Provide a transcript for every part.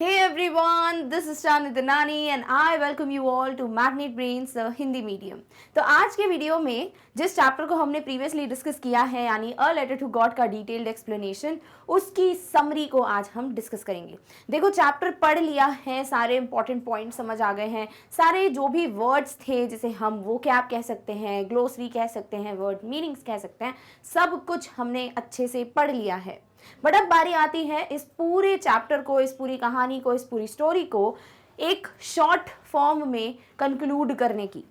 Hey everyone, this is Shani Danani and I welcome you all to Magnet Brains Hindi medium. तो आज के video में जिस chapter को हमने प्रीवियसली डिस्कस किया है यानी अ लेटर टू गॉड का डिटेल्ड एक्सप्लेनेशन, उसकी समरी को आज हम डिस्कस करेंगे। देखो चैप्टर पढ़ लिया है, सारे इंपॉर्टेंट पॉइंट समझ आ गए हैं, सारे जो भी वर्ड्स थे जिसे हम वो कैप कह सकते हैं, ग्लोसरी कह सकते हैं, वर्ड मीनिंग्स कह सकते हैं, सब कुछ हमने अच्छे से पढ़ लिया है। बट अब बारी आती है इस पूरे चैप्टर को, इस पूरी कहानी को, इस पूरी स्टोरी को एक शॉर्ट फॉर्म में कंक्लूड करने की।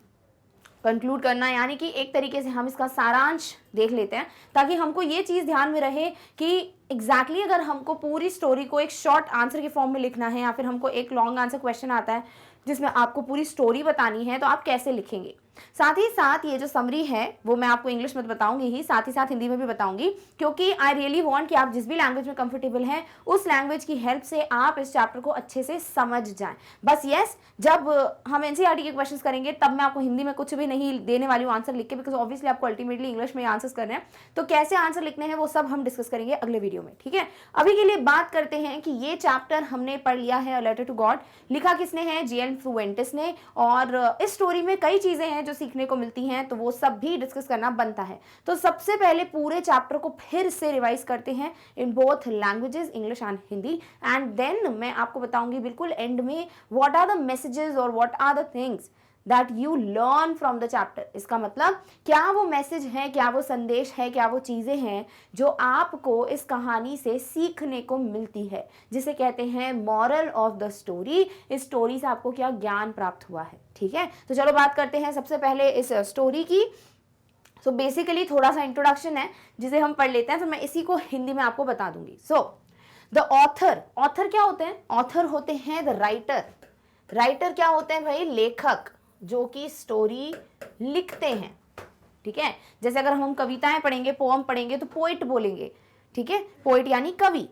कंक्लूड करना यानी कि एक तरीके से हम इसका सारांश देख लेते हैं ताकि हमको ये चीज़ ध्यान में रहे कि एग्जैक्टली अगर हमको पूरी स्टोरी को एक शॉर्ट आंसर के फॉर्म में लिखना है या फिर हमको एक लॉन्ग आंसर क्वेश्चन आता है जिसमें आपको पूरी स्टोरी बतानी है, तो आप कैसे लिखेंगे। साथ ही साथ ये जो समरी है वो मैं आपको इंग्लिश में बताऊंगी ही, साथ ही साथ हिंदी में भी बताऊंगी, क्योंकि आई रियली वांट कि आप जिस भी लैंग्वेज में कंफर्टेबल हैं उस लैंग्वेज की हेल्प से आप इस चैप्टर को अच्छे से समझ जाएं। बस जब हम एनसीईआरटी के क्वेश्चंस करेंगे तब मैं आपको हिंदी में कुछ भी नहीं देने वाली हूँ आंसर लिख के, बिकॉज ऑब्वियसली आपको अल्टीमेटली इंग्लिश में आंसर्स करने हैं। तो कैसे आंसर लिखने हैं वो सब हम डिस्कस करेंगे अगले वीडियो में, ठीक है। अभी के लिए बात करते हैं कि ये चैप्टर हमने पढ़ लिया है, अ लेटर टू गॉड। लिखा किसने है? जीएल फ्लुएंटिस ने। और इस स्टोरी में कई चीजें हैं जो सीखने को मिलती हैं, तो वो सब भी डिस्कस करना बनता है। तो सबसे पहले पूरे चैप्टर को फिर से रिवाइज करते हैं in both languages, English and Hindi, and then मैं आपको बताऊंगी बिल्कुल एंड में व्हाट आर द मैसेजेस और what are the things that you learn from the chapter. इसका मतलब क्या वो मैसेज है, क्या वो संदेश है, क्या वो चीज़ें हैं जो आपको इस कहानी से सीखने को मिलती है, जिसे कहते हैं मॉरल ऑफ द स्टोरी। इस स्टोरी से आपको क्या ज्ञान प्राप्त हुआ है, ठीक है। तो चलो बात करते हैं सबसे पहले इस स्टोरी की। सो बेसिकली थोड़ा सा इंट्रोडक्शन है जिसे हम पढ़ लेते हैं, फिर मैं इसी को हिंदी में आपको बता दूंगी। सो द ऑथर, ऑथर क्या होते हैं? ऑथर होते हैं द राइटर। राइटर क्या होते हैं भाई? लेखक, जो कि स्टोरी लिखते हैं, ठीक है। जैसे अगर हम कविताएं पढ़ेंगे, पोअम पढ़ेंगे तो पोइट बोलेंगे, ठीक है, पोइट यानी कवि,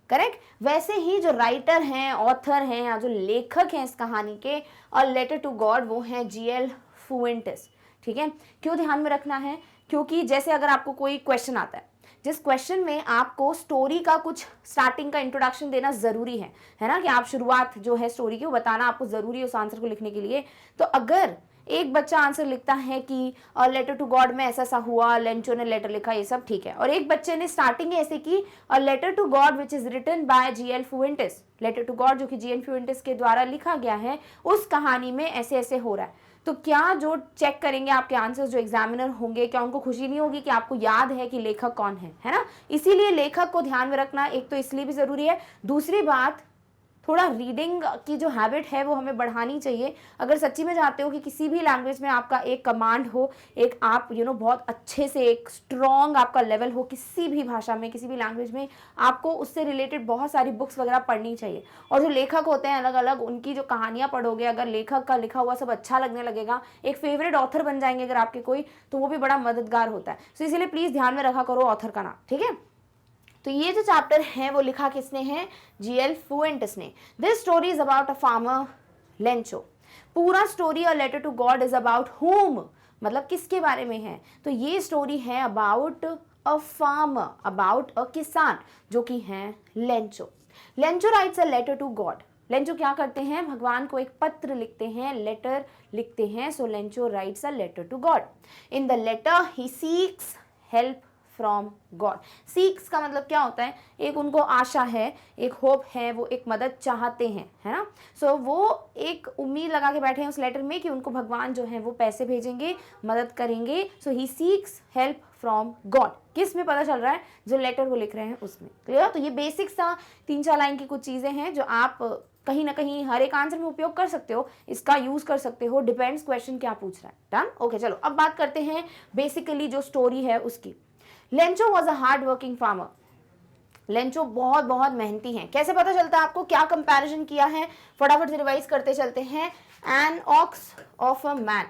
करेक्ट। वैसे ही जो राइटर हैं, ऑथर हैं या जो लेखक हैं इस कहानी के अ लेटर टू गॉड, वो हैं जीएल फ्लुएंटिस, ठीक है। क्यों ध्यान में रखना है? क्योंकि जैसे अगर आपको कोई क्वेश्चन आता है जिस क्वेश्चन में आपको स्टोरी का कुछ स्टार्टिंग का इंट्रोडक्शन देना जरूरी है ना, कि आप शुरुआत जो है स्टोरी की वो बताना आपको जरूरी है उस आंसर को लिखने के लिए। तो अगर एक बच्चा आंसर लिखता है कि लेटर टू गॉड में ऐसा सा हुआ, लेंचो ने लेटर लिखा, ये सब ठीक है, और एक बच्चे ने स्टार्टिंग ऐसे की a letter to God which is written by GL Fuentes, letter to God जो कि जीएल फ्लुएंटिस के द्वारा लिखा गया है, उस कहानी में ऐसे ऐसे हो रहा है। तो क्या जो चेक करेंगे आपके आंसर्स, जो एग्जामिनर होंगे, क्या उनको खुशी नहीं होगी कि आपको याद है कि लेखक कौन है ना। इसीलिए लेखक को ध्यान में रखना एक तो इसलिए भी जरूरी है। दूसरी बात, थोड़ा रीडिंग की जो हैबिट है वो हमें बढ़ानी चाहिए। अगर सच्ची में चाहते हो कि किसी भी लैंग्वेज में आपका एक कमांड हो, एक आप बहुत अच्छे से एक स्ट्रॉन्ग आपका लेवल हो किसी भी भाषा में, किसी भी लैंग्वेज में, आपको उससे रिलेटेड बहुत सारी बुक्स वगैरह पढ़नी चाहिए। और जो लेखक होते हैं अलग अलग, उनकी जो कहानियाँ पढ़ोगे, अगर लेखक का लिखा हुआ सब अच्छा लगने लगेगा, एक फेवरेट ऑथर बन जाएंगे अगर आपके कोई, तो वो भी बड़ा मददगार होता है। तो इसीलिए प्लीज़ ध्यान में रखा करो ऑथर का नाम, ठीक है। तो ये जो चैप्टर है वो लिखा किसने है? जीएल फ्लुएंटिस ने। This story is about a farmer Lencho. पूरा story a letter to God is about whom, मतलब किसके बारे में है? तो ये स्टोरी है about a farmer, about a kisan, जो कि है Lencho. Lencho writes a letter to God. Lencho क्या करते हैं? भगवान को एक पत्र लिखते हैं, लेटर लिखते हैं। So Lencho writes a letter to God. In the letter he seeks help from God. Seeks का मतलब क्या होता है? एक उनको आशा है, एक होप है, वो एक मदद चाहते हैं, है ना। सो वो एक उम्मीद लगा के बैठे हैं उस लेटर में कि उनको भगवान जो है वो पैसे भेजेंगे, मदद करेंगे। So he seeks help from God. किस में पता चल रहा है? जो लेटर वो लिख रहे हैं उसमें। क्लियर? तो ये बेसिक सा 3-4 लाइन की कुछ चीज़ें हैं जो आप कहीं ना कहीं हर एक आंसर में उपयोग कर सकते हो, इसका यूज कर सकते हो, डिपेंड्स क्वेश्चन क्या पूछ रहा है। डन? ओके, चलो अब बात करते हैं बेसिकली जो स्टोरी है उसकी। Lencho was a hard working farmer. Lencho बहुत बहुत मेहनती हैं। कैसे पता चलता है आपको? क्या कंपैरिजन किया है? फटाफट से रिवाइज करते चलते हैं। An ox of a man,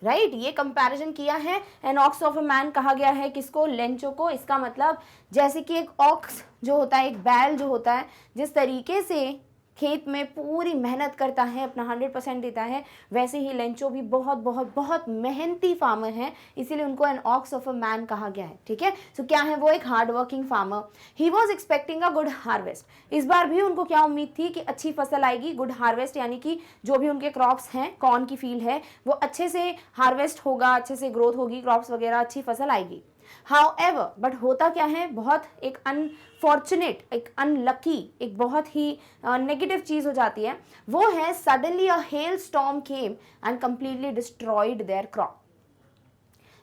right, ये कंपैरिजन किया है। An ox of a man कहा गया है किसको? लेंचो को। इसका मतलब जैसे कि एक ऑक्स जो होता है, एक बैल जो होता है, जिस तरीके से खेत में पूरी मेहनत करता है, अपना 100% देता है, वैसे ही लेंचो भी बहुत बहुत बहुत मेहनती फार्मर है, इसीलिए उनको an ox of a man कहा गया है। ठीक है, सो क्या है वो, एक hard working farmer. He was expecting a good harvest. इस बार भी उनको क्या उम्मीद थी कि अच्छी फसल आएगी, गुड हार्वेस्ट यानी कि जो भी उनके क्रॉप्स हैं, कॉर्न की फील्ड है, वो अच्छे से हार्वेस्ट होगा, अच्छे से ग्रोथ होगी, क्रॉप्स वगैरह अच्छी फसल आएगी। However, बट होता क्या है, बहुत एक अनफॉर्चुनेट, एक अनलकी, एक बहुत ही नेगेटिव चीज हो जाती है, वो है suddenly a hailstorm came and completely destroyed their crop.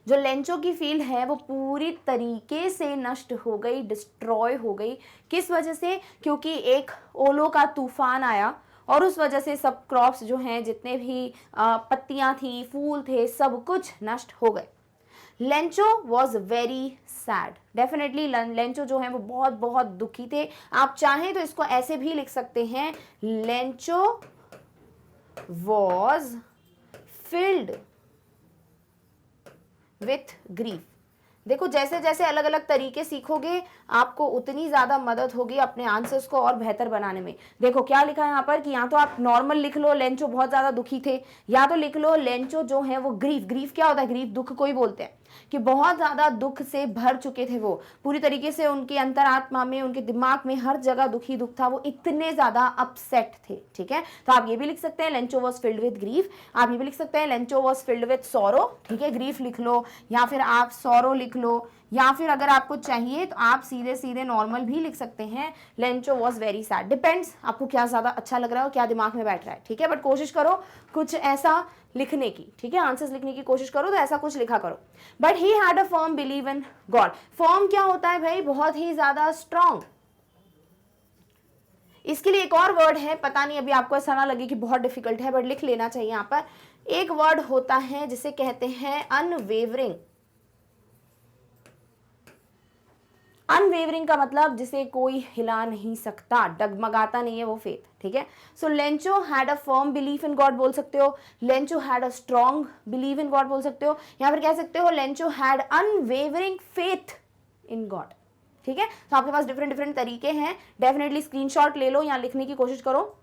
जो लेंचो की फील्ड है वो पूरी तरीके से नष्ट हो गई, डिस्ट्रॉय हो गई। किस वजह से? क्योंकि एक ओलो का तूफान आया और उस वजह से सब क्रॉप्स जो हैं, जितने भी पत्तियां थी, फूल थे, सब कुछ नष्ट हो गए। Lencho was very sad. Definitely Lencho जो है वो बहुत बहुत दुखी थे। आप चाहें तो इसको ऐसे भी लिख सकते हैं, Lencho was filled with grief. देखो, जैसे जैसे अलग अलग तरीके सीखोगे, आपको उतनी ज्यादा मदद होगी अपने आंसर्स को और बेहतर बनाने में। देखो क्या लिखा है यहाँ पर कि या तो आप नॉर्मल लिख लो लेंचो बहुत ज्यादा दुखी थे, या तो लिख लो लेंचो जो है वो ग्रीफ। ग्रीफ क्या होता है? ग्रीफ दुख को ही बोलते हैं, कि बहुत ज्यादा दुख से भर चुके थे वो, पूरी तरीके से उनके अंतरात्मा में, उनके दिमाग में हर जगह दुखी दुख था, वो इतने ज्यादा अपसेट थे। ठीक है, तो आप ये भी लिख सकते हैं Lencho was filled with grief. आप ये भी लिख सकते हैं Lencho was filled with sorrow. ठीक है, ग्रीफ लिख लो या फिर आप सॉरो लिख लो, या फिर अगर आपको चाहिए तो आप सीधे सीधे नॉर्मल भी लिख सकते हैं, Lencho was very sad. Depends आपको क्या ज्यादा अच्छा लग रहा है और क्या दिमाग में बैठ रहा है। ठीक है, बट कोशिश करो कुछ ऐसा लिखने की। ठीक है, आंसर्स लिखने की कोशिश करो तो ऐसा कुछ लिखा करो। But he had a firm believe in God. Firm क्या होता है भाई? बहुत ही ज्यादा स्ट्रांग। इसके लिए एक और वर्ड है, पता नहीं अभी आपको ऐसा ना लगे कि बहुत डिफिकल्ट है, बट लिख लेना चाहिए यहाँ पर। एक वर्ड होता है जिसे कहते हैं अनवेवरिंग। अनवेवरिंग का मतलब जिसे कोई हिला नहीं सकता, डगमगाता नहीं है वो फेथ। ठीक है, so Lencho had a firm belief in God बोल सकते हो, Lencho had a strong believe in God बोल सकते हो, या फिर कह सकते हो Lencho had unwavering faith in God. ठीक है, तो आपके पास डिफरेंट डिफरेंट तरीके हैं। डेफिनेटली स्क्रीनशॉट ले लो या लिखने की कोशिश करो।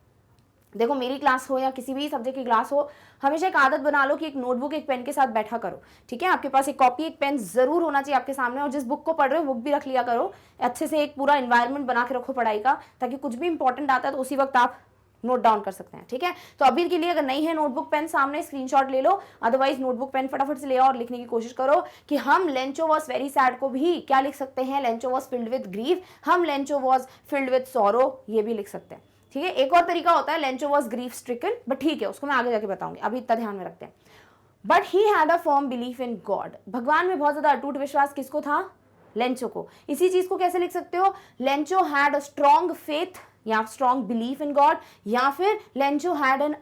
देखो, मेरी क्लास हो या किसी भी सब्जेक्ट की क्लास हो, हमेशा एक आदत बना लो कि एक नोटबुक एक पेन के साथ बैठा करो। ठीक है, आपके पास एक कॉपी एक पेन जरूर होना चाहिए आपके सामने, और जिस बुक को पढ़ रहे हो बुक भी रख लिया करो। अच्छे से एक पूरा एनवायरनमेंट बना के रखो पढ़ाई का, ताकि कुछ भी इंपॉर्टेंट आता है तो उसी वक्त आप नोट डाउन कर सकते हैं। ठीक है, तो अभी के लिए अगर नहीं है नोटबुक पेन सामने, स्क्रीनशॉट ले लो, अदरवाइज नोटबुक पेन फटाफट से ले आओ और लिखने की कोशिश करो कि हम लेंचो वॉज वेरी सैड को भी क्या लिख सकते हैं, Lencho was filled with grief. हम Lencho was filled with sorrow ये भी लिख सकते हैं। ठीक है, एक और तरीका होता है Lencho was grief stricken, but ठीक है उसको मैं आगे जाके बताऊंगी, अभी इतना ध्यान में रखते हैं। But he had a firm belief in God. भगवान में बहुत ज्यादा अटूट विश्वास किसको था? लेंचो को। इसी चीज को कैसे लिख सकते हो? Lencho had a strong faith या स्ट्रॉन्ग बिलीफ इन गॉड, या फिर Lencho had an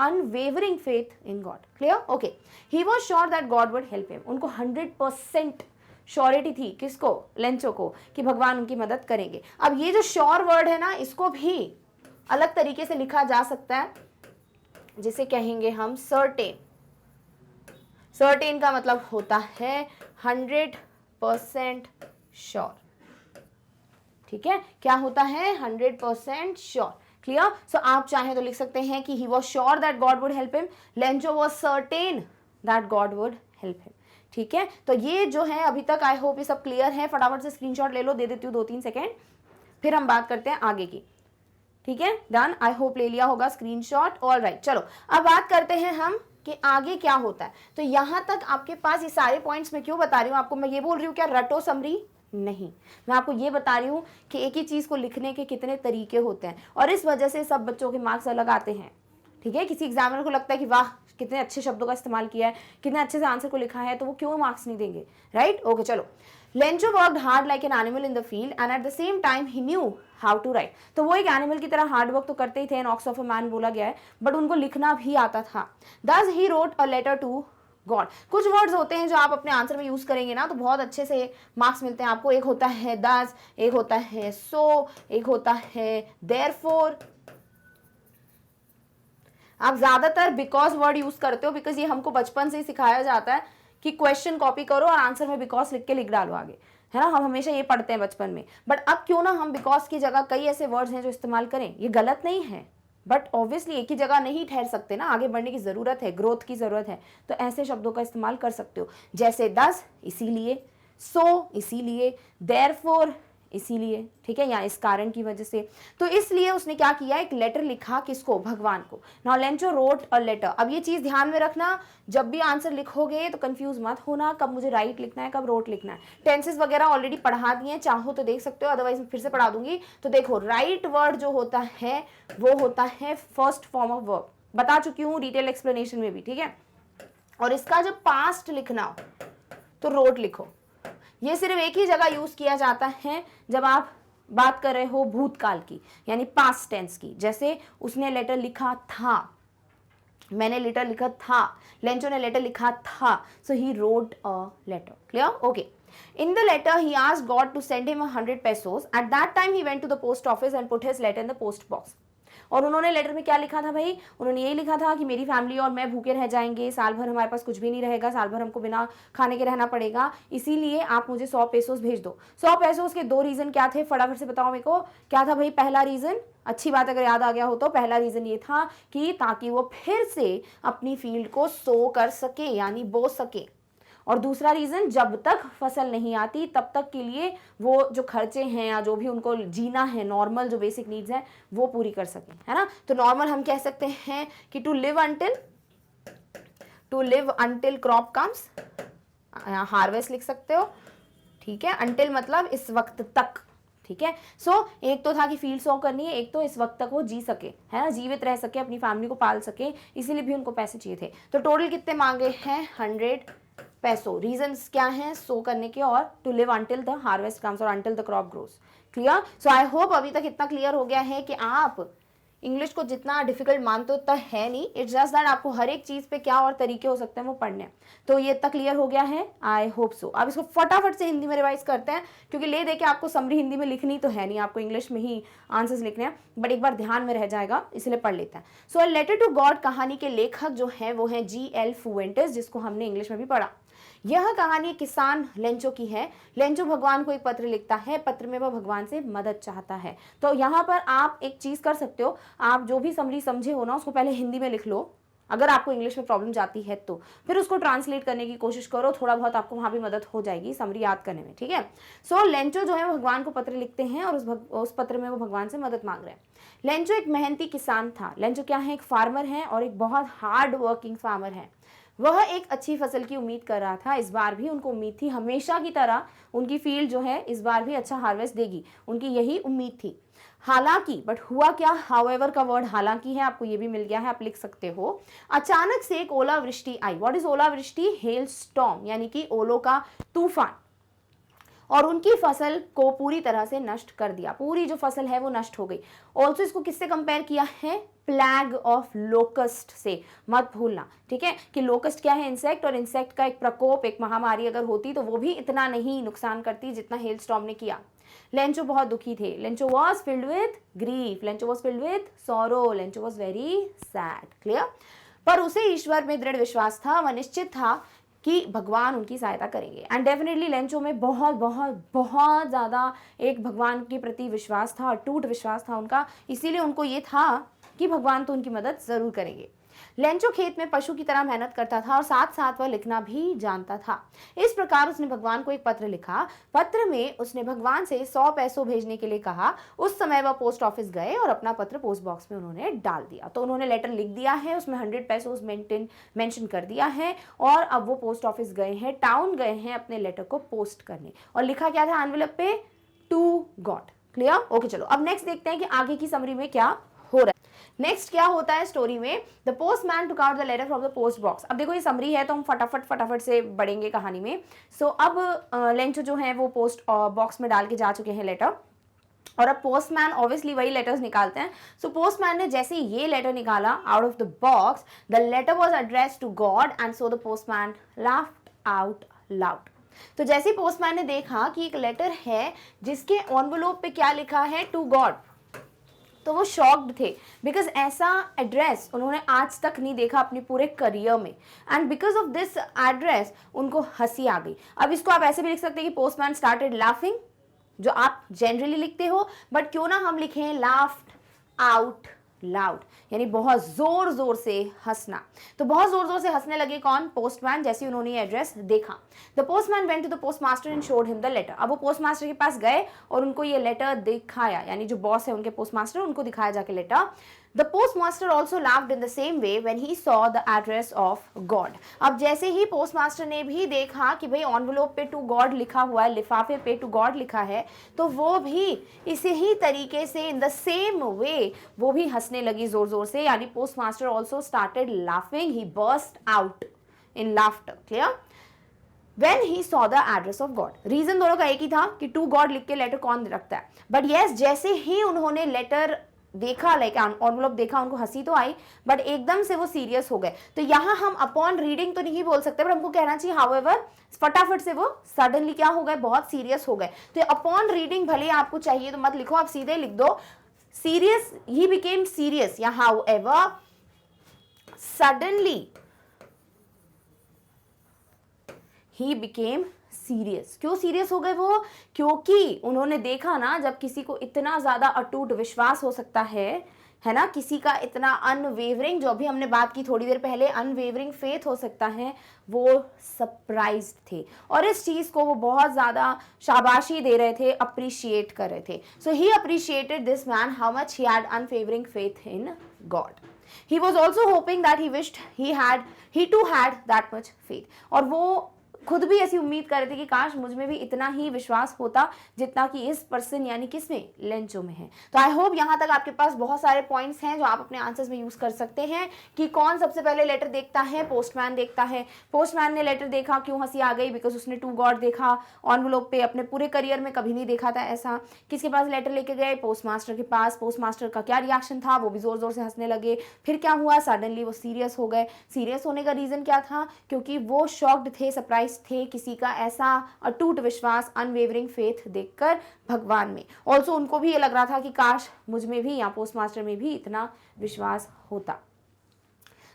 unwavering faith in God. Clear? Okay, he was sure that God would help him. उनको 100% श्योरिटी थी, किसको? लेंचो को, कि भगवान उनकी मदद करेंगे। अब ये जो श्योर वर्ड है ना, इसको भी अलग तरीके से लिखा जा सकता है, जिसे कहेंगे हम सर्टेन। सर्टेन का मतलब होता है 100% श्योर। ठीक है, क्या होता है? 100% श्योर। क्लियर? सो आप चाहें तो लिख सकते हैं कि he was sure that God would help him, Lencho was certain that God would help him. ठीक है, तो ये जो है अभी तक आई होप ये सब क्लियर है। फटाफट से स्क्रीनशॉट ले लो, दे देती हूँ 2-3 सेकेंड, फिर हम बात करते हैं आगे की। ठीक है, डन, आई होप ले लिया होगा स्क्रीनशॉट। ऑल राइट, चलो अब बात करते हैं हम कि आगे क्या होता है। तो यहां तक आपके पास ये सारे पॉइंट्स मैं क्यों बता रही हूँ आपको? मैं ये बोल रही हूँ क्या रटो समरी? नहीं, मैं आपको ये बता रही हूँ कि एक ही चीज को लिखने के कितने तरीके होते हैं, और इस वजह से सब बच्चों के मार्क्स अलग आते हैं। ठीक है, किसी एग्जामिनर को लगता है कि वाह कितने अच्छे शब्दों का इस्तेमाल किया है, कितने अच्छे से आंसर को लिखा है, तो वो क्यों मार्क्स नहीं देंगे? राइट? ओके, चलो। Lencho worked hard like an animal in the field and at the same time he knew how to write. तो वो एक एनिमल की तरह हार्ड वर्क तो करते ही थे, an ox of a man बोला गया है, बट उनको लिखना भी आता था। Thus he wrote a letter to God. कुछ वर्ड्स होते हैं जो आप अपने आंसर में यूज करेंगे ना तो बहुत अच्छे से मार्क्स मिलते हैं आपको। एक होता है दस, एक होता है सो, एक होता है देयरफॉर। आप ज्यादातर बिकॉज वर्ड यूज करते हो, बिकॉज ये हमको बचपन से ही सिखाया जाता है कि क्वेश्चन कॉपी करो और आंसर में बिकॉज लिख के लिख डालो आगे, है ना, हम हमेशा ये पढ़ते हैं बचपन में, बट अब क्यों ना हम बिकॉज की जगह कई ऐसे वर्ड्स हैं जो इस्तेमाल करें। ये गलत नहीं है, बट ऑब्वियसली एक ही जगह नहीं ठहर सकते ना, आगे बढ़ने की ज़रूरत है, ग्रोथ की ज़रूरत है, तो ऐसे शब्दों का इस्तेमाल कर सकते हो, जैसे दस इसीलिए, सो इसीलिए, देयरफॉर इसीलिए, ठीक है, या इस कारण की वजह से। तो इसलिए उसने क्या किया, एक लेटर लिखा, किसको, भगवान को। Now Lencho wrote a letter. अब ये चीज ध्यान में रखना, जब भी आंसर लिखोगे तो कंफ्यूज मत होना, कब मुझे राइट लिखना है, कब रोट लिखना है। टेंसेस वगैरह ऑलरेडी पढ़ा दिए हैं, चाहो तो देख सकते हो, अदरवाइज फिर से पढ़ा दूंगी। तो देखो, राइट वर्ड जो होता है वो होता है फर्स्ट फॉर्म ऑफ वर्ब, बता चुकी हूँ डिटेल एक्सप्लेनेशन में भी, ठीक है। और इसका जब पास्ट लिखना हो तो रोट लिखो। ये सिर्फ एक ही जगह यूज किया जाता है जब आप बात कर रहे हो भूतकाल की, यानी पास्ट टेंस की। जैसे उसने लेटर लिखा था, मैंने लेटर लिखा था, लेंचो ने लेटर लिखा था, so he wrote a letter. Clear? Okay. In the letter, he asked God to send him 100 pesos. At that time, he went to the post office and put his letter in the post box. और उन्होंने letter में क्या लिखा था भाई, उन्होंने यही लिखा था कि मेरी फैमिली और मैं भूखे रह जाएंगे, साल भर हमारे पास कुछ भी नहीं रहेगा, साल भर हमको बिना खाने के रहना पड़ेगा, इसीलिए आप मुझे 100 पेसोस भेज दो। 100 पेसोस के दो रीज़न क्या थे, फटाफट से बताओ मेरे को, क्या था भाई पहला रीज़न, अच्छी बात अगर याद आ गया हो तो, पहला रीज़न ये था कि ताकि वो फिर से अपनी फील्ड को सो कर सके, यानी बो सके। और दूसरा रीज़न, जब तक फसल नहीं आती तब तक के लिए वो जो खर्चे हैं या जो भी उनको जीना है, नॉर्मल जो बेसिक नीड्स हैं, वो पूरी कर सकें, है ना। तो नॉर्मल हम कह सकते हैं कि to live until crop comes, harvest लिख सकते हो, ठीक है। अंटिल मतलब इस वक्त तक, ठीक है। सो एक तो था कि फील्ड सो करनी है, एक तो इस वक्त तक वो जी सके, है ना, जीवित रह सके, अपनी फैमिली को पाल सके, इसीलिए भी उनको पैसे चाहिए थे। तो टोटल कितने मांगे हैं, 100 पैसो। रीजंस क्या हैं, सो करने के और to live until the harvest comes और until the crop grows. Clear? So I hope अभी तक इतना क्लियर हो गया है कि आप इंग्लिश को जितना डिफिकल्ट मानते हो उतना है नहीं, इट्स जस्ट दैट आपको हर एक चीज़ पे क्या और तरीके हो सकते हैं वो पढ़ने। तो ये इतना क्लियर हो गया है, आई होप सो। अब इसको फटाफट से हिंदी में रिवाइज करते हैं, क्योंकि ले दे के आपको समरी हिंदी में लिखनी तो है नहीं, आपको इंग्लिश में ही आंसर्स लिखने हैं, बट एक बार ध्यान में रह जाएगा, इसलिए पढ़ लेते हैं। सो लेटर टू गॉड कहानी के लेखक जो हैं वो हैं G.L. फुएंटेस, जिसको हमने इंग्लिश में भी पढ़ा। यह कहानी किसान लेंचो की है। लेंचो भगवान को एक पत्र लिखता है, पत्र में वह भगवान से मदद चाहता है। तो यहाँ पर आप एक चीज़ कर सकते हो, आप जो भी समरी समझे हो ना उसको पहले हिंदी में लिख लो, अगर आपको इंग्लिश में प्रॉब्लम जाती है तो फिर उसको ट्रांसलेट करने की कोशिश करो, थोड़ा बहुत आपको वहाँ भी मदद हो जाएगी समरी याद करने में, ठीक है। सो लेंचो जो है वो भगवान को पत्र लिखते हैं और उस पत्र में वो भगवान से मदद मांग रहे हैं। लेंचो एक मेहनती किसान था। लेंचो क्या है, एक फार्मर है और एक बहुत हार्ड वर्किंग फार्मर है। वह एक अच्छी फसल की उम्मीद कर रहा था, इस बार भी उनको उम्मीद थी, हमेशा की तरह उनकी फील्ड जो है इस बार भी अच्छा हार्वेस्ट देगी, उनकी यही उम्मीद थी। हालांकि, बट हुआ क्या, हाउएवर का वर्ड हालांकि है, आपको ये भी मिल गया है, आप लिख सकते हो। अचानक से एक ओलावृष्टि आई। व्हाट इज ओलावृष्टि? हेल स्टॉर्म, यानी कि ओलों का तूफान, और उनकी फसल को पूरी तरह से नष्ट कर दिया। पूरी जो फसल है वो नष्ट हो गई। ऑल्सो इसको किससे कंपेयर किया है, प्लैग ऑफ लोकस्ट से, मत भूलना, ठीक है, कि लोकस्ट क्या है, इंसेक्ट, और इंसेक्ट का एक प्रकोप, एक महामारी अगर होती तो वो भी इतना नहीं नुकसान करती जितना हेल स्टॉर्म ने किया। लेंचो बहुत दुखी थे। Lencho was filled with grief, Lencho was filled with sorrow, Lencho was very sad. Clear? पर उसे ईश्वर में दृढ़ विश्वास था, वह निश्चित था कि भगवान उनकी सहायता करेंगे। एंड डेफिनेटली लेंचो में बहुत बहुत बहुत ज़्यादा एक भगवान के प्रति विश्वास था, अटूट विश्वास था उनका, इसीलिए उनको ये था कि भगवान तो उनकी मदद ज़रूर करेंगे। लेंचो खेत में पशु की तरह मेहनत करता था और साथ साथ वह लिखना भी जानता था। इस प्रकार उसने भगवान को एक पत्र लिखा। पत्र में उसने भगवान से 100 पैसों भेजने के लिए कहा। उस समय वह पोस्ट ऑफिस गए और अपना पत्र पोस्ट बॉक्स में उन्होंने डाल दिया। तो उन्होंने लेटर लिख दिया है, उसमें 100 पैसों मेंशन कर दिया है, और अब वो पोस्ट ऑफिस गए हैं, टाउन गए हैं अपने लेटर को पोस्ट करने, और लिखा क्या था एनवेलप पे, टू गॉड। क्लियर? ओके, चलो अब नेक्स्ट देखते हैं कि आगे की समरी में क्या हो रहा है। नेक्स्ट क्या होता है स्टोरी में, the postman took out the letter from the post box. अब देखो ये समरी है तो हम फटाफट से बढ़ेंगे कहानी में। सो अब लेंचो जो है वो पोस्ट बॉक्स में डाल के जा चुके हैं लेटर, और अब पोस्टमैन ऑब्वियसली वही लेटर्स निकालते हैं। सो पोस्टमैन ने जैसे ये लेटर निकाला out of the box, the letter was addressed to God and so the postman laughed out loud. तो जैसे ही पोस्टमैन ने देखा कि एक लेटर है जिसके एनवेलप पे क्या लिखा है, टू गॉड, तो वो शॉक्ड थे बिकॉज ऐसा एड्रेस उन्होंने आज तक नहीं देखा अपने पूरे करियर में, and because of this address उनको हंसी आ गई। अब इसको आप ऐसे भी लिख सकते हैं कि पोस्टमैन स्टार्टेड लाफिंग, जो आप जनरली लिखते हो, बट क्यों ना हम लिखें लाफ्ड आउट लाउड, यानी बहुत जोर जोर से हंसना। तो बहुत जोर जोर से हंसने लगे कौन? पोस्टमैन, जैसे उन्होंने ये एड्रेस देखा। The postman went to the postmaster and showed him the letter. अब वो पोस्टमास्टर के पास गए और उनको ये लेटर दिखाया, यानी जो बॉस है उनके पोस्टमास्टर, उनको दिखाया जाके letter. The postmaster also laughed in the same way when he saw the address of God. अब जैसे ही पोस्टमास्टर ने भी देखा कि भाई एनवेलोप पे टू गॉड लिखा हुआ है, लिफाफे पे टू गॉड लिखा है, तो वो भी इसी ही तरीके से इन द सेम वे वो भी हंसने लगी जोर जोर से, यानी postmaster also started laughing, he burst out in laughter. Clear? When he saw the address of God, reason दोनों का एक ही था कि टू गॉड लिख के लेटर कौन रखता है, बट यस जैसे ही उन्होंने लेटर देखा, लाइक एनवेलप देखा, उनको हंसी तो आई बट एकदम से वो सीरियस हो गए। तो यहाँ हम अपॉन रीडिंग तो नहीं बोल सकते, बट हमको कहना चाहिए हाउएवर फटाफट से वो सडनली क्या हो गए, बहुत सीरियस हो गए। तो अपॉन रीडिंग भले आपको चाहिए तो मत लिखो, आप सीधे लिख दो सीरियस, ही बिकेम सीरियस, या however suddenly he became serious. क्यों सीरियस हो गए वो? क्योंकि उन्होंने देखा ना, जब किसी को इतना ज्यादा अटूट विश्वास हो सकता है ना, किसी का इतना अनवेवरिंग, जो भी हमने बात की थोड़ी देर पहले, अनवेवरिंग फेथ हो सकता है, वो सरप्राइज्ड थे और इस चीज को वो बहुत ज्यादा शाबाशी दे रहे थे, अप्रिशिएट कर रहे थे। So he appreciated this man how much he had unwavering faith in God. He was also hoping that he wished he too had that much faith, और वो खुद भी ऐसी उम्मीद कर रहे थे कि काश मुझ में भी इतना ही विश्वास होता जितना कि इस पर्सन यानी किसमें, लेंचो में है। तो आई होप यहाँ तक आपके पास बहुत सारे पॉइंट्स हैं जो आप अपने आंसर्स में यूज कर सकते हैं कि कौन सबसे पहले लेटर देखता है, पोस्टमैन देखता है। पोस्टमैन ने लेटर देखा, क्यों हंसी आ गई? बिकॉज उसने टू गॉड देखा एनवेलप पे, अपने पूरे करियर में कभी नहीं देखा था ऐसा। किसके पास लेटर लेके गए? पोस्टमास्टर के पास। पोस्टमास्टर का क्या रिएक्शन था? वो भी जोर जोर से हंसने लगे। फिर क्या हुआ? सडनली वो सीरियस हो गए। सीरियस होने का रीजन क्या था? क्योंकि वो शॉक्ड थे, सरप्राइज थे किसी का ऐसा अटूट विश्वास, अनवेवरिंग फेथ देखकर भगवान में। ऑल्सो उनको भी ये लग रहा था कि काश मुझ में भी या पोस्टमास्टर में भी इतना विश्वास होता।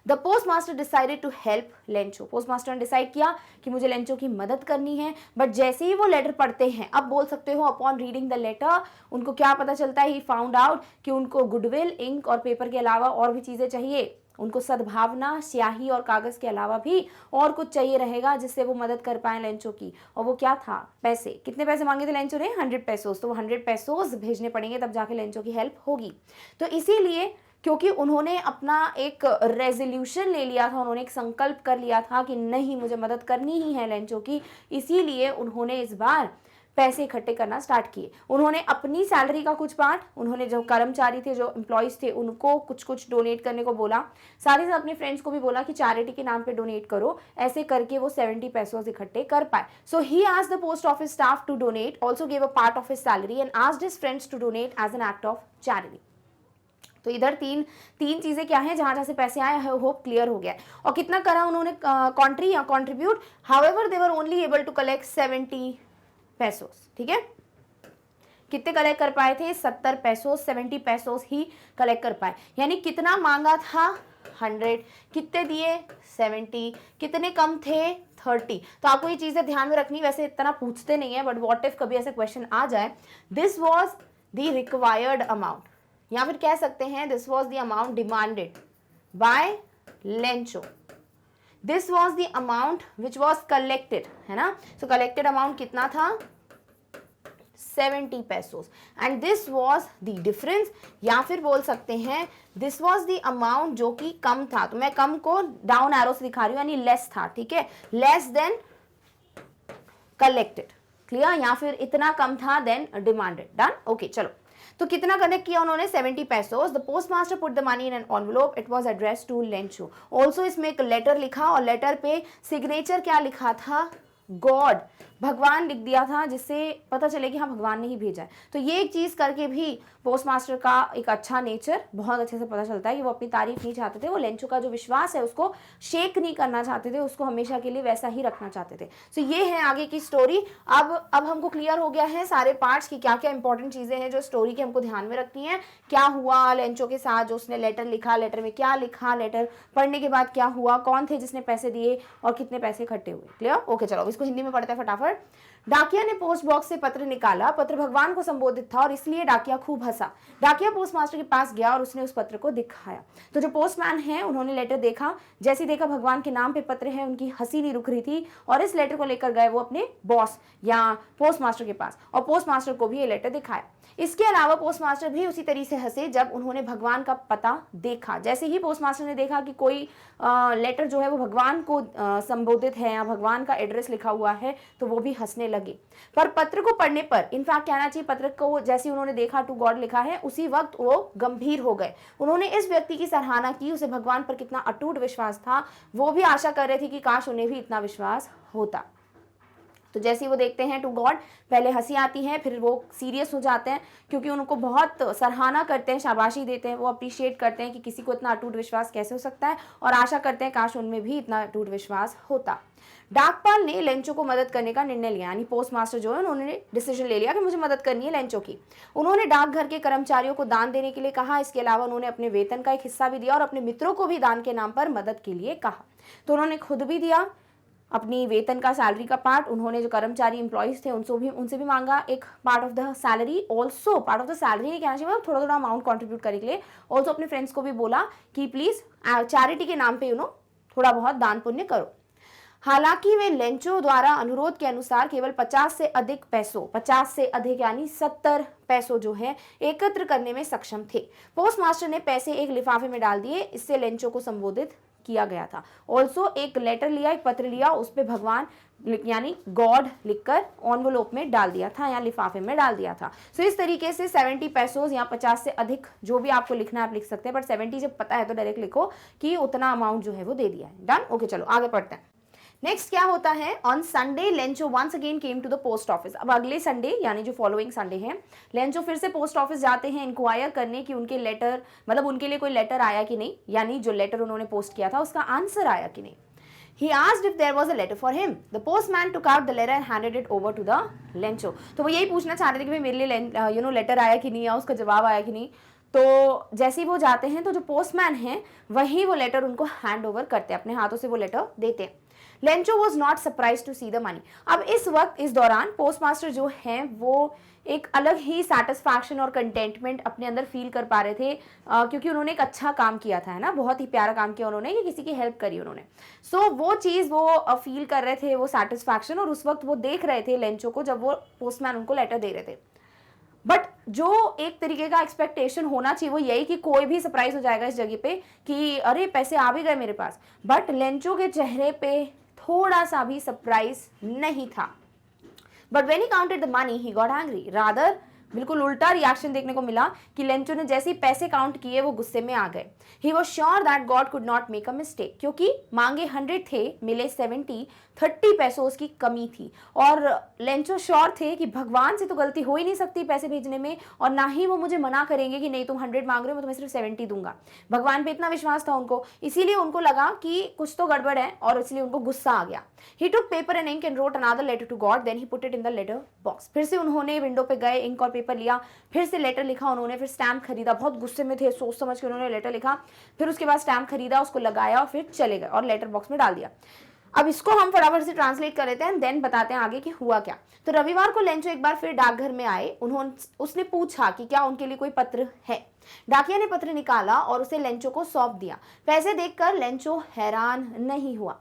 The postmaster decided to help Lencho. Postmaster ने डिसाइड किया कि मुझे लेंचो की मदद करनी है, बट जैसे ही वो लेटर पढ़ते हैं, अब बोल सकते हो अपॉन रीडिंग द लेटर उनको क्या पता चलता है? ही फाउंड आउट कि उनको गुडविल, इंक और पेपर के अलावा और भी चीजें चाहिए। उनको सद्भावना, स्याही और कागज के अलावा भी और कुछ चाहिए रहेगा जिससे वो मदद कर पाए लेंचो की। और वो क्या था? पैसे। कितने पैसे मांगे थे लेंचो ने? 100 पैसोस। तो वो 100 पैसोस भेजने पड़ेंगे, तब जाके लेंचो की हेल्प होगी। तो इसीलिए क्योंकि उन्होंने अपना एक रेजोल्यूशन ले लिया था, उन्होंने एक संकल्प कर लिया था कि नहीं मुझे मदद करनी ही है लेंचो की, इसीलिए उन्होंने इस बार पैसे इकट्ठे करना स्टार्ट किए। उन्होंने अपनी सैलरी का कुछ पार्ट, उन्होंने जो कर्मचारी थे, जो एम्प्लॉयज थे, उनको कुछ कुछ डोनेट करने को बोला। साथ ही साथ अपने फ्रेंड्स को भी बोला कि चैरिटी के नाम पे डोनेट करो। ऐसे करके वो 70 पैसों इकट्ठे कर पाए। So he asked the post office staff to donate, also give a part of his salary and asked his friends to donate as an act of charity. तो इधर तीन चीजें क्या हैं जहां से पैसे आए, होप क्लियर हो गया। और कितना करा उन्होंने कॉन्ट्री या contribute? However they were only able to collect 70 pesos. ठीक है, कितने कलेक्ट कर पाए थे? 70 पैसोस, 70 पैसोस ही कलेक्ट कर पाए। यानी कितना मांगा था? 100। कितने दिए? 70। कितने कम थे? 30। तो आपको ये चीजें ध्यान में रखनी, वैसे इतना पूछते नहीं है, बट व्हाट इफ कभी ऐसे क्वेश्चन आ जाए। This was the required amount, या फिर कह सकते हैं this was the amount demanded by Lencho. This was the amount which was collected, है ना। सो कलेक्टेड अमाउंट कितना था? 70 pesos. And this was the difference, या फिर बोल सकते हैं दिस वॉज द अमाउंट जो कि कम था। तो मैं कम को डाउन एरो से दिखा रही हूँ, यानी लेस था। ठीक है, लेस देन कलेक्टेड। क्लियर? या फिर इतना कम था देन डिमांडेड। डन? ओके, चलो। तो कितना कलेक्ट किया उन्होंने? 70 pesos. The postmaster put the money in an envelope, it was address to Lencho. Also इसमें एक लेटर लिखा और लेटर पे सिग्नेचर क्या लिखा था? गॉड। भगवान लिख दिया था, जिससे पता चले कि हाँ भगवान ने ही भेजा है। तो ये एक चीज़ करके भी पोस्ट मास्टर का एक अच्छा नेचर बहुत अच्छे से पता चलता है कि वो अपनी तारीफ नहीं चाहते थे, वो लेंचो का जो विश्वास है उसको शेक नहीं करना चाहते थे, उसको हमेशा के लिए वैसा ही रखना चाहते थे। सो ये है आगे की स्टोरी। अब हमको क्लियर हो गया है सारे पार्ट्स की क्या क्या इंपॉर्टेंट चीज़ें हैं जो स्टोरी के हमको ध्यान में रखनी है। क्या हुआ लेंचो के साथ, जो उसने लेटर लिखा, लेटर में क्या लिखा, लेटर पढ़ने के बाद क्या हुआ, कौन थे जिसने पैसे दिए और कितने पैसे इकट्ठे हुए। क्लियर? ओके, चलो इसको हिंदी में पढ़ते हैं फटाफट। डाकिया ने पोस्ट बॉक्स से पत्र निकाला। पत्र भगवान को संबोधित था और इसलिए डाकिया खूब हंसा। डाकिया पोस्ट मास्टर के पास गया और उसने उस पत्र को दिखाया। तो जो पोस्टमैन है उन्होंने लेटर देखा, जैसे देखा भगवान के नाम पे पत्र है, उनकी हंसी नहीं रुक रही थी और इस लेटर को लेकर गए वो अपने बॉस या पोस्ट मास्टर के पास और पोस्ट मास्टर को भी ये लेटर दिखाया। इसके अलावा पोस्ट मास्टर भी उसी तरीके से हंसे जब उन्होंने भगवान का पता देखा। जैसे ही पोस्ट मास्टर ने देखा कि कोई लेटर जो है वो भगवान को संबोधित है या भगवान का एड्रेस लिखा हुआ है, तो वो भी हंसने लगे। पर पत्र को पढ़ने पर, इनफैक्ट कहना चाहिए पत्र को जैसे उन्होंने देखा टू गॉड लिखा है, उसी वक्त वो गंभीर हो गए। उन्होंने इस व्यक्ति की सराहना की, उसे भगवान पर कितना अटूट विश्वास था। वो भी आशा कर रहे थे कि काश उन्हें भी इतना विश्वास होता। तो जैसे ही वो देखते हैं टू गॉड, पहले हंसी आती है, फिर वो सीरियस हो जाते हैं क्योंकि उनको बहुत सराहना करते हैं, शाबाशी देते हैं, वो अप्रिशिएट करते हैं कि किसी को इतना अटूट विश्वास कैसे हो सकता है और आशा करते हैं काश उनमें भी इतना अटूट विश्वास होता। डाकपाल ने लेंचो को मदद करने का निर्णय लिया, यानी पोस्ट मास्टर जो है उन्होंने डिसीजन ले लिया कि मुझे मदद करनी है लेंचो की। उन्होंने डाकघर के कर्मचारियों को दान देने के लिए कहा। इसके अलावा उन्होंने अपने वेतन का एक हिस्सा भी दिया और अपने मित्रों को भी दान के नाम पर मदद के लिए कहा। तो उन्होंने खुद भी दिया अपनी वेतन का, सैलरी का पार्ट। उन्होंने जो कर्मचारी एम्प्लॉइज थे उनसे भी मांगा एक part of the salary. Also part of the salary नहीं कहना चाहिए, मतलब थोड़ा थोड़ा अमाउंट कंट्रीब्यूट करने के लिए। ऑल्सो अपने फ्रेंड्स को भी बोला कि प्लीज चैरिटी के नाम पे थोड़ा बहुत दान पुण्य करो। हालांकि वे लेंचो द्वारा अनुरोध के अनुसार केवल 50 से अधिक पैसों, 50 से अधिक यानी 70 पैसों जो है एकत्र करने में सक्षम थे। पोस्ट मास्टर ने पैसे एक लिफाफे में डाल दिए। इससे लेंचो को संबोधित किया गया था। ऑल्सो एक लेटर लिया, एक पत्र लिया, उस पे भगवान यानी गॉड लिखकर एनवलप में डाल दिया था या लिफाफे में डाल दिया था। सो इस तरीके से 70 पैसों या 50 से अधिक जो भी आपको लिखना है आप लिख सकते हैं, बट 70 जब पता है तो डायरेक्ट लिखो कि उतना अमाउंट जो है वो दे दिया है। डन? ओके, चलो आगे पढ़ते हैं। नेक्स्ट क्या होता है, on Sunday Lencho once again came to the post office. अब अगले संडे यानी जो फॉलोइंग संडे है, लेंचो फिर से पोस्ट ऑफिस जाते हैं इंक्वायर करने कि उनके लेटर, मतलब उनके लिए कोई लेटर आया कि नहीं, यानी जो लेटर उन्होंने पोस्ट किया था उसका आंसर आया कि नहीं। He asked if there was a letter for him. The postman took out the letter and handed it over to the Lencho. तो वो यही पूछना चाह रहे थे कि भाई मेरे लिए लेटर आया कि नहीं या उसका जवाब आया कि नहीं। तो जैसे ही वो जाते हैं तो जो पोस्टमैन है वही वो लेटर उनको हैंड ओवर करते हैं, अपने हाथों से वो लेटर देते हैं। Lencho was not surprise to see the money. अब इस वक्त इस दौरान पोस्ट मास्टर जो है वो एक अलग ही सेटिस्फैक्शन और कंटेंटमेंट अपने अंदर फील कर पा रहे थे क्योंकि उन्होंने एक अच्छा काम किया था, है ना, बहुत ही प्यारा काम किया उन्होंने कि किसी की हेल्प करी उन्होंने। सो वो चीज़ वो फील कर रहे थे, वो सेटिस्फैक्शन, और उस वक्त वो देख रहे थे लेंचो को जब वो पोस्टमैन उनको लेटर दे रहे थे। बट जो एक तरीके का एक्सपेक्टेशन होना चाहिए वो यही कि कोई भी सरप्राइज हो जाएगा इस जगह पे कि अरे पैसे आ भी गए मेरे पास। बट लेंचो के चेहरे पे थोड़ा सा भी सरप्राइज नहीं था। But when he counted the money he got angry. Rather बिल्कुल उल्टा रिएक्शन देखने को मिला कि लेंचो ने जैसे ही पैसे काउंट किए वो गुस्से में आ गए। He was sure that God could not make a mistake, क्योंकि मांगे 100 थे, मिले 70, 30 पैसों उसकी कमी थी। और लेंचो श्योर थे कि भगवान से तो गलती हो ही नहीं सकती पैसे भेजने में, और ना ही वो मुझे मना करेंगे कि नहीं तुम 100 मांग रहे हो, मैं तुम्हें सिर्फ 70 दूंगा। भगवान पे इतना विश्वास था उनको, इसीलिए उनको लगा कि कुछ तो गड़बड़ है और इसलिए उनको गुस्सा आ गया। He took paper and ink and wrote another letter to God, then he put it in the letter box. फिर से उन्होंने विंडो पे गए, इंक और पेपर लिया, फिर से लेटर लिखा उन्होंने, फिर स्टैम्प खरीदा। बहुत गुस्से में थे, सोच समझ के उन्होंने लेटर लिखा, फिर उसके बाद स्टैम्प खरीदा, उसको लगाया और फिर चले गए और लेटर बॉक्स में डाल दिया। अब इसको हम फटाफट से ट्रांसलेट कर लेते हैं, देन बताते हैं आगे कि हुआ क्या। तो रविवार को लेंचो एक बार फिर डाकघर में आए। उसने पूछा कि क्या उनके लिए कोई पत्र है। डाकिया ने पत्र निकाला और उसे लेंचो को सौंप दिया। पैसे देखकर लेंचो हैरान नहीं हुआ।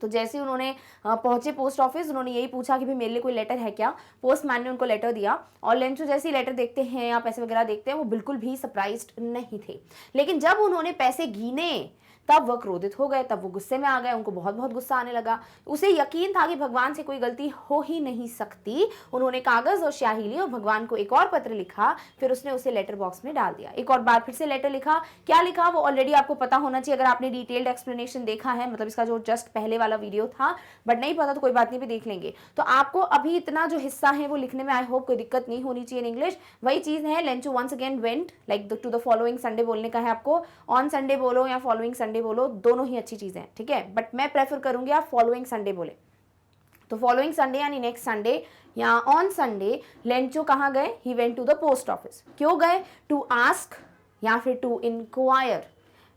तो जैसे उन्होंने पहुंचे पोस्ट ऑफिस, उन्होंने यही पूछा कि भाई मेरे लिए कोई लेटर है क्या। पोस्टमैन ने उनको लेटर दिया और लेंचो जैसे ही लेटर देखते हैं या पैसे वगैरह देखते हैं वो बिल्कुल भी सरप्राइज्ड नहीं थे। लेकिन जब उन्होंने पैसे गिने तब वह क्रोधित हो गए, तब वो गुस्से में आ गए, उनको बहुत बहुत गुस्सा आने लगा। उसे यकीन था कि भगवान से कोई गलती हो ही नहीं सकती। उन्होंने कागज और स्याही ली और भगवान को एक और पत्र लिखा, फिर उसने उसे लेटर बॉक्स में डाल दिया। एक और बार फिर से लेटर लिखा। क्या लिखा वो ऑलरेडी आपको पता होना चाहिए अगर आपने डिटेल्ड एक्सप्लेनेशन देखा है, मतलब इसका जो जस्ट पहले वाला वीडियो था, बट नहीं पता तो कोई बात नहीं, भी देख लेंगे। तो आपको अभी इतना जो हिस्सा है वो लिखने में आई होप कोई दिक्कत नहीं होनी चाहिए इन इंग्लिश। वही चीज है, Lencho once again went like to the following Sunday बोलने का है आपको। ऑन संडे बोलो या फॉलोइंग संडे बोलो, दोनों ही अच्छी चीजें हैं, ठीक है, बट मैं प्रेफर करूंगी आप फॉलोइंग संडे बोले। तो फॉलोइंग संडे यानी नेक्स्ट संडे या ऑन संडे लेंचो कहाँ गए? He went to the post office. क्यों गए? टू आस्क या फिर टू इंक्वायर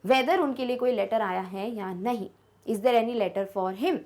वेदर उनके लिए कोई लेटर आया है या नहीं। Is there any letter for him?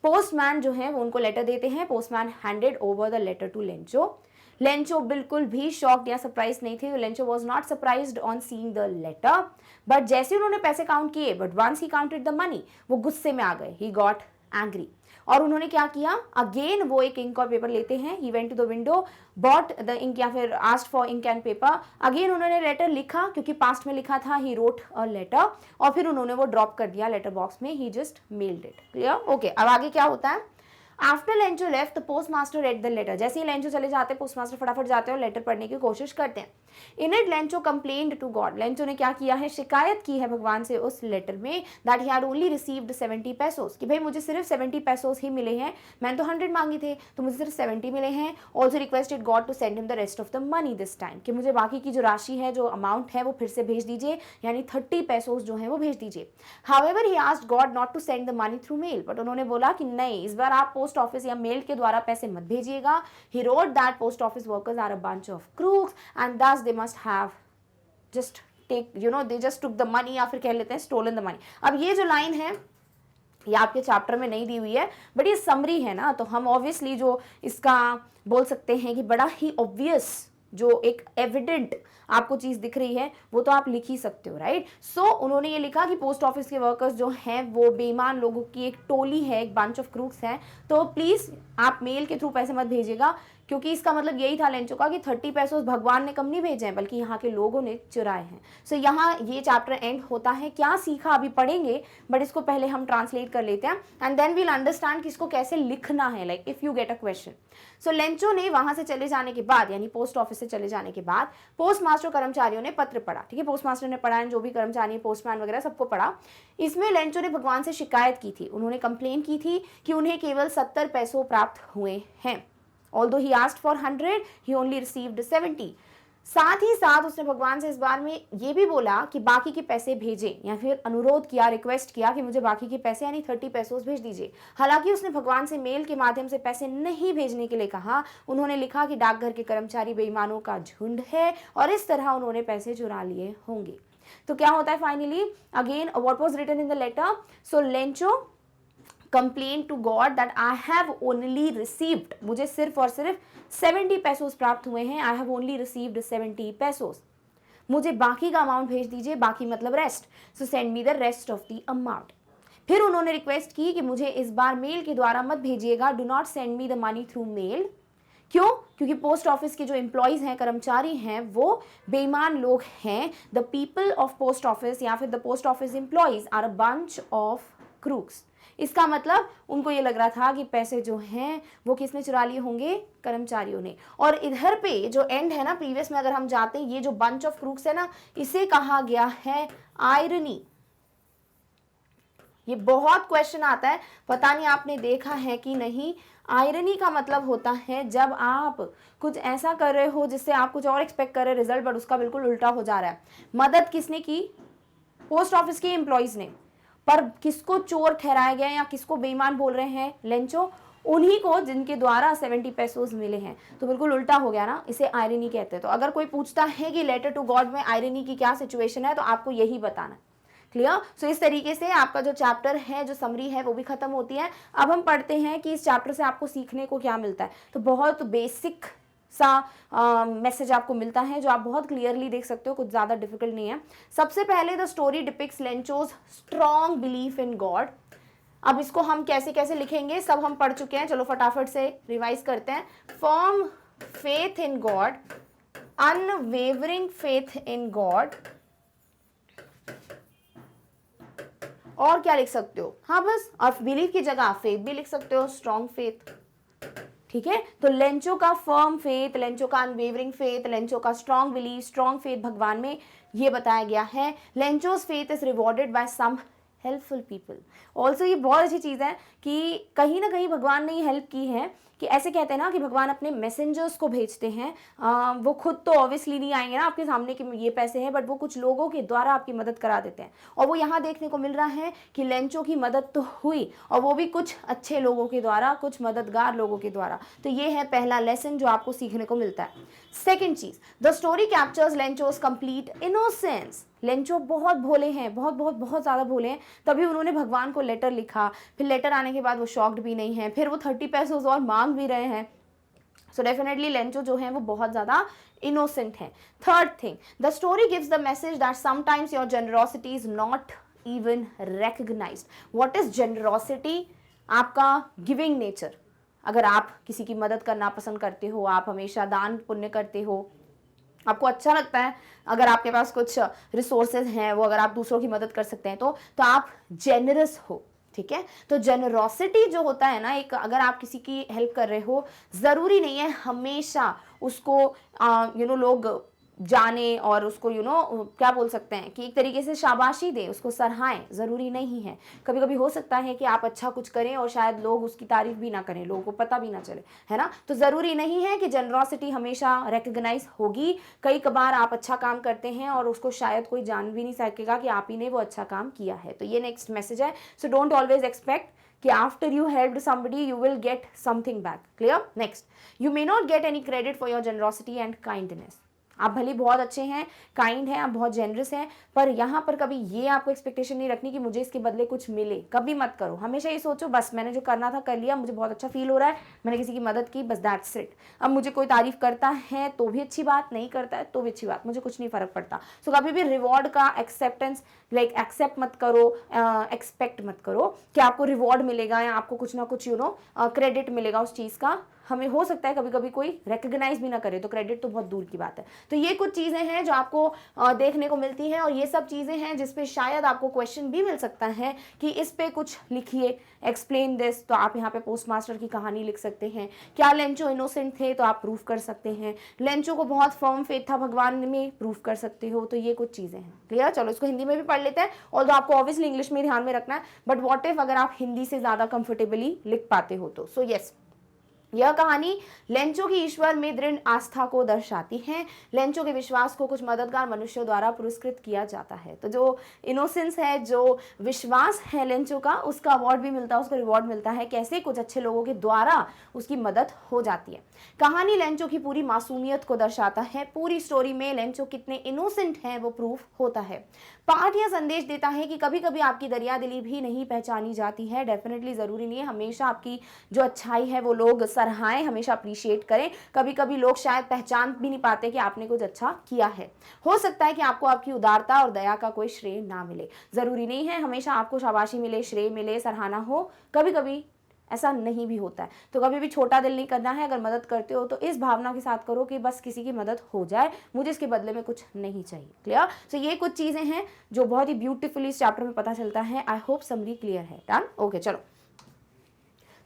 Postman जो है वो उनको लेटर देते हैं। Postman handed over the letter to Lencho. Lencho बिल्कुल भी शॉक्ड या सरप्राइज नहीं थे। Lencho was not surprised on seeing the letter, but जैसे उन्होंने पैसे काउंट किए, but once he counted the money, वो गुस्से में आ गए। He got angry. और उन्होंने क्या किया? अगेन वो एक इंक और पेपर लेते हैं। He went to the window, bought the ink या फिर asked for ink and paper. Again उन्होंने लेटर लिखा, क्योंकि पास्ट में लिखा था ही रोट अ लेटर, और फिर उन्होंने वो ड्रॉप कर दिया लेटर बॉक्स में। He just mailed it. Clear? Okay, अब आगे क्या होता है? After Lencho left the postmaster read the letter. जैसे ही लेंचो चले जाते हैं, पोस्टमास्टर फटाफट जाते हैं और लेटर पढ़ने की कोशिश करते हैं। In it Lencho complained to God. Lencho ने क्या किया है? शिकायत की है भगवान से उस लेटर में, that he had only received 70 पैसोस, कि भाई मुझे सिर्फ 70 पैसोस ही मिले हैं, मैंने तो 100 मांगी थे, तो मुझे सिर्फ 70 मिले हैं। Also requested God to send him the rest of the money this time, कि मुझे बाकी की जो राशि है, जो अमाउंट है, वो फिर से भेज दीजिए, यानी 30 पैसोस जो है वो भेज दीजिए। However he asked God not to send the money through mail, but उन्होंने बोला कि नहीं, इस बार आप पोस्ट ऑफिस या मेल के द्वारा पैसे मत भेजिएगा। He wrote that post office workers are a bunch of crooks and thus they must have just take they just took the money, या फिर कह लेते हैं स्टोलन द मनी। अब ये जो लाइन है ये आपके चैप्टर में नहीं दी हुई है, बट ये समरी है ना, तो हम ऑब्वियसली जो इसका बोल सकते हैं कि बड़ा ही ऑब्वियस जो एक एविडेंट आपको चीज दिख रही है वो तो आप लिख ही सकते हो, राइट। सो उन्होंने ये लिखा कि पोस्ट ऑफिस के वर्कर्स जो हैं वो बेईमान लोगों की एक टोली है, एक बंच ऑफ क्रूक्स है, तो प्लीज आप मेल के थ्रू पैसे मत भेजिएगा, क्योंकि इसका मतलब यही था लेंचो का कि 30 पैसों भगवान ने कम नहीं भेजे हैं, बल्कि यहाँ के लोगों ने चुराए हैं। सो यहाँ ये चैप्टर एंड होता है। क्या सीखा अभी पढ़ेंगे, बट इसको पहले हम ट्रांसलेट कर लेते हैं एंड देन वील अंडरस्टैंड कि इसको कैसे लिखना है, like if you get a question. So Lencho ने वहां से चले जाने के बाद, यानी पोस्ट ऑफिस से चले जाने के बाद, पोस्ट मास्टर कर्मचारियों ने पत्र पढ़ा, ठीक है, पोस्ट मास्टर ने पढ़ा, जो भी कर्मचारी पोस्टमैन वगैरह सबको पढ़ा। इसमें लेंचो ने भगवान से शिकायत की थी, उन्होंने कंप्लेन की थी कि उन्हें केवल 70 पैसों प्राप्त हुए हैं। Although he asked for 100, he only received 70. साथ ही साथ उसने भगवान से इस बार में ये भी बोला कि बाकी के पैसे भेजे, या फिर अनुरोध किया, रिक्वेस्ट किया कि मुझे बाकी के पैसे यानी 30 पैसों भेज दीजिए। हालांकि उसने भगवान से मेल के माध्यम से पैसे नहीं भेजने के लिए कहा। उन्होंने लिखा कि डाकघर के कर्मचारी बेईमानों का झुंड है और इस तरह उन्होंने पैसे चुरा लिए होंगे। तो क्या होता है finally? Again what was written in the letter? So Lencho complain to God that I have only received, मुझे सिर्फ और सिर्फ 70 पैसोस प्राप्त हुए हैं। I have only received 70 pesos, मुझे बाकी का अमाउंट भेज दीजिए, बाकी मतलब rest. So send me the rest of the amount. फिर उन्होंने रिक्वेस्ट की कि मुझे इस बार मेल के द्वारा मत भेजिएगा, do not send me the money through mail. क्यों? क्योंकि पोस्ट ऑफिस के जो एम्प्लॉयज हैं, कर्मचारी हैं, वो बेईमान लोग हैं। The people of post office या फिर the post office employees are a bunch of crooks. इसका मतलब उनको ये लग रहा था कि पैसे जो हैं वो किसने चुरा लिए होंगे? कर्मचारियों ने। और इधर पे जो एंड है ना, प्रीवियस में अगर हम जाते हैं, ये जो बंच ऑफ क्रूक्स है ना, इसे कहा गया है आयरनी। ये बहुत क्वेश्चन आता है, पता नहीं आपने देखा है कि नहीं। आयरनी का मतलब होता है जब आप कुछ ऐसा कर रहे हो जिससे आप कुछ और एक्सपेक्ट कर रहे रिजल्ट, बट उसका बिल्कुल उल्टा हो जा रहा है। मदद किसने की? पोस्ट ऑफिस के एम्प्लॉयज ने। पर किसको चोर ठहराया गया या किसको बेईमान बोल रहे हैं? लेंचो, उन्हीं को जिनके द्वारा 70 पैसोस मिले हैं। तो बिल्कुल उल्टा हो गया ना, इसे आयरनी कहते हैं। तो अगर कोई पूछता है कि लेटर टू गॉड में आयरनी की क्या सिचुएशन है, तो आपको यही बताना। क्लियर? सो इस तरीके से आपका जो चैप्टर है, जो समरी है, वो भी खत्म होती है। अब हम पढ़ते हैं कि इस चैप्टर से आपको सीखने को क्या मिलता है। तो बहुत बेसिक सा मैसेज आपको मिलता है जो आप बहुत क्लियरली देख सकते हो, कुछ ज़्यादा डिफिकल्ट नहीं है। सबसे पहले the story depicts Lencho's strong belief in God. अब इसको हम कैसे कैसे लिखेंगे सब हम पढ़ चुके हैं, चलो फटाफट से रिवाइज करते हैं। Firm faith in God, unwavering faith in God, और क्या लिख सकते हो, हाँ बस, और बिलीव की जगह फेथ भी लिख सकते हो, स्ट्रॉन्ग फेथ, ठीक है। तो लेंचो का फर्म फेथ, लेंचो का अनवेवरिंग फेथ, लेंचो का स्ट्रॉन्ग बिलीफ, स्ट्रॉन्ग फेथ भगवान में, ये बताया गया है। Lencho's faith is rewarded by some helpful people. Also ये बहुत अच्छी चीज़ है कि कहीं ना कहीं भगवान ने ये हेल्प की है कि ऐसे कहते हैं ना कि भगवान अपने मैसेंजर्स को भेजते हैं, वो खुद तो ऑब्वियसली नहीं आएंगे ना आपके सामने कि ये पैसे हैं, बट वो कुछ लोगों के द्वारा आपकी मदद करा देते हैं। और वो यहाँ देखने को मिल रहा है कि लेंचो की मदद तो हुई, और वो भी कुछ अच्छे लोगों के द्वारा, कुछ मददगार लोगों के द्वारा। तो ये है पहला लेसन जो आपको सीखने को मिलता है। सेकेंड चीज, the story captures Lencho's complete innocence. Lencho बहुत भोले हैं, बहुत बहुत बहुत ज़्यादा भोले हैं, तभी उन्होंने भगवान को लेटर लिखा। फिर लेटर आने के बाद वो शॉक्ड भी नहीं है, फिर वो 30 पैसे और मांग भी रहे हैं। सो डेफिनेटली लेंचो जो है वो बहुत ज़्यादा इनोसेंट है। Third thing, the story gives the message that sometimes your generosity is not even recognised. What is generosity? आपका गिविंग नेचर। अगर आप किसी की मदद करना पसंद करते हो, आप हमेशा दान पुण्य करते हो, आपको अच्छा लगता है, अगर आपके पास कुछ रिसोर्सेज हैं वो अगर आप दूसरों की मदद कर सकते हैं तो आप जेनरस हो, ठीक है। तो जेनरोसिटी जो होता है ना, एक अगर आप किसी की हेल्प कर रहे हो, ज़रूरी नहीं है हमेशा उसको लोग जाने और उसको क्या बोल सकते हैं कि एक तरीके से शाबाशी दें, उसको सराहें, ज़रूरी नहीं है। कभी कभी हो सकता है कि आप अच्छा कुछ करें और शायद लोग उसकी तारीफ भी ना करें, लोगों को पता भी ना चले, है ना। तो ज़रूरी नहीं है कि जेनरोसिटी हमेशा रिकग्नाइज होगी। कई कबार आप अच्छा काम करते हैं और उसको शायद कोई जान भी नहीं सकेगा कि आप ही ने वो अच्छा काम किया है। तो ये नेक्स्ट मैसेज है। सो डोंट ऑलवेज एक्सपेक्ट कि after you helped somebody you will get something back. Clear? Next, you may not get any credit for your generosity and kindness. आप भले बहुत अच्छे हैं, काइंड हैं, आप बहुत जेनरस हैं, पर यहाँ पर कभी ये आपको एक्सपेक्टेशन नहीं रखनी कि मुझे इसके बदले कुछ मिले। कभी मत करो। हमेशा ये सोचो बस मैंने जो करना था कर लिया, मुझे बहुत अच्छा फील हो रहा है, मैंने किसी की मदद की, बस दैट्स इट। अब मुझे कोई तारीफ करता है तो भी अच्छी बात, नहीं करता है तो भी अच्छी बात, मुझे कुछ नहीं फर्क पड़ता। सो कभी भी रिवॉर्ड का एक्सेप्टेंस एक्सेप्ट मत करो, एक्सपेक्ट मत करो कि आपको रिवॉर्ड मिलेगा या आपको कुछ ना कुछ क्रेडिट मिलेगा उस चीज़ का। हमें हो सकता है कभी कभी कोई रिकग्नाइज भी ना करे तो क्रेडिट तो बहुत दूर की बात है। तो ये कुछ चीज़ें हैं जो आपको देखने को मिलती हैं, और ये सब चीज़ें हैं जिस पे शायद आपको क्वेश्चन भी मिल सकता है कि इस पे कुछ लिखिए, एक्सप्लेन दिस। तो आप यहाँ पे पोस्ट मास्टर की कहानी लिख सकते हैं। क्या लेंचो इनोसेंट थे? तो आप प्रूफ कर सकते हैं। लेंचो को बहुत फर्म फेथ था भगवान में, प्रूफ कर सकते हो। तो ये कुछ चीज़ें हैं। क्लियर? चलो इसको हिंदी में भी पढ़ लेते हैं, और तो आपको ऑब्वियसली इंग्लिश में ध्यान में रखना है, बट व्हाट इफ अगर आप हिंदी से ज़्यादा कंफर्टेबली लिख पाते हो तो। सो यस, यह कहानी लेंचो की ईश्वर में दृढ़ आस्था को दर्शाती है। लेंचो के विश्वास को कुछ मददगार मनुष्यों द्वारा पुरस्कृत किया जाता है। तो जो इनोसेंस है, जो विश्वास है लेंचो का, उसका अवार्ड भी मिलता है, उसको रिवॉर्ड मिलता है। कैसे? कुछ अच्छे लोगों के द्वारा उसकी मदद हो जाती है। कहानी लेंचो की पूरी मासूमियत को दर्शाता है। पूरी स्टोरी में लेंचो कितने इनोसेंट हैं वो प्रूफ होता है। पाठ यह संदेश देता है कि कभी कभी आपकी दरियादिली भी नहीं पहचानी जाती है। डेफिनेटली ज़रूरी नहीं है हमेशा आपकी जो अच्छाई है वो लोग सराहाएं, हमेशा अप्रिशिएट करें। कभी कभी लोग शायद पहचान भी नहीं पाते कि आपने कुछ अच्छा किया है। हो सकता है कि आपको आपकी उदारता और दया का कोई श्रेय ना मिले। ज़रूरी नहीं है हमेशा आपको शाबाशी मिले, श्रेय मिले, सराहना हो। कभी कभी ऐसा नहीं भी होता है। तो कभी भी छोटा दिल नहीं करना है। अगर मदद करते हो तो इस भावना के साथ करो कि बस किसी की मदद हो जाए, मुझे इसके बदले में कुछ नहीं चाहिए। क्लियर? सो ये कुछ चीज़ें हैं जो बहुत ही ब्यूटीफुली इस चैप्टर में पता चलता है। आई होप समरी क्लियर है। डन? ओके, चलो।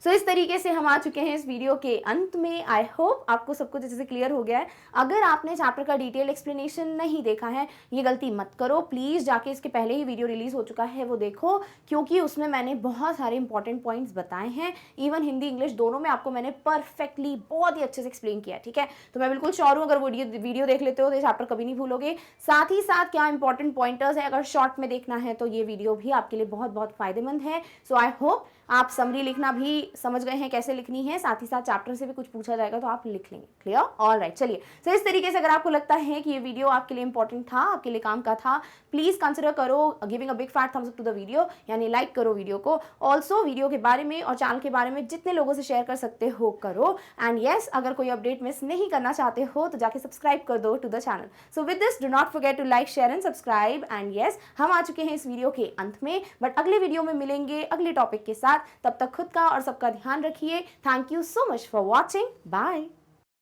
सो इस तरीके से हम आ चुके हैं इस वीडियो के अंत में। आई होप आपको सब कुछ अच्छे से क्लियर हो गया है। अगर आपने चैप्टर का डिटेल एक्सप्लेनेशन नहीं देखा है, ये गलती मत करो प्लीज़। जाके इसके पहले ही वीडियो रिलीज हो चुका है वो देखो, क्योंकि उसमें मैंने बहुत सारे इंपॉर्टेंट पॉइंट्स बताए हैं। इवन हिंदी इंग्लिश दोनों में आपको मैंने परफेक्टली बहुत ही अच्छे से एक्सप्लेन किया, ठीक है। तो मैं बिल्कुल श्योर हूँ अगर वीडियो देख लेते हो तो ये चैप्टर कभी नहीं भूलोगे। साथ ही साथ क्या इंपॉर्टेंट पॉइंटर्स है, अगर शॉर्ट में देखना है तो ये वीडियो भी आपके लिए बहुत बहुत फायदेमंद है। सो आई होप आप समरी लिखना भी समझ गए हैं कैसे लिखनी है। साथ ही साथ चैप्टर से भी कुछ पूछा जाएगा तो आप लिख लेंगे। क्लियर? ऑलराइट, चलिए। सो इस तरीके से अगर आपको लगता है कि ये वीडियो आपके लिए इंपॉर्टेंट था, आपके लिए काम का था, प्लीज कंसिडर करो giving a big fat thumbs up to the video, यानी लाइक करो वीडियो को। ऑल्सो वीडियो के बारे में और चैनल के बारे में जितने लोगों से शेयर कर सकते हो करो। एंड येस, अगर कोई अपडेट मिस नहीं करना चाहते हो तो जाके सब्सक्राइब कर दो to the channel. So with this do not forget to like, share and subscribe. And yes, हम आ चुके हैं इस वीडियो के अंत में, बट अगले वीडियो में मिलेंगे अगले टॉपिक के साथ। तब तक खुद का और सबका ध्यान रखिए। Thank you so much for watching. Bye.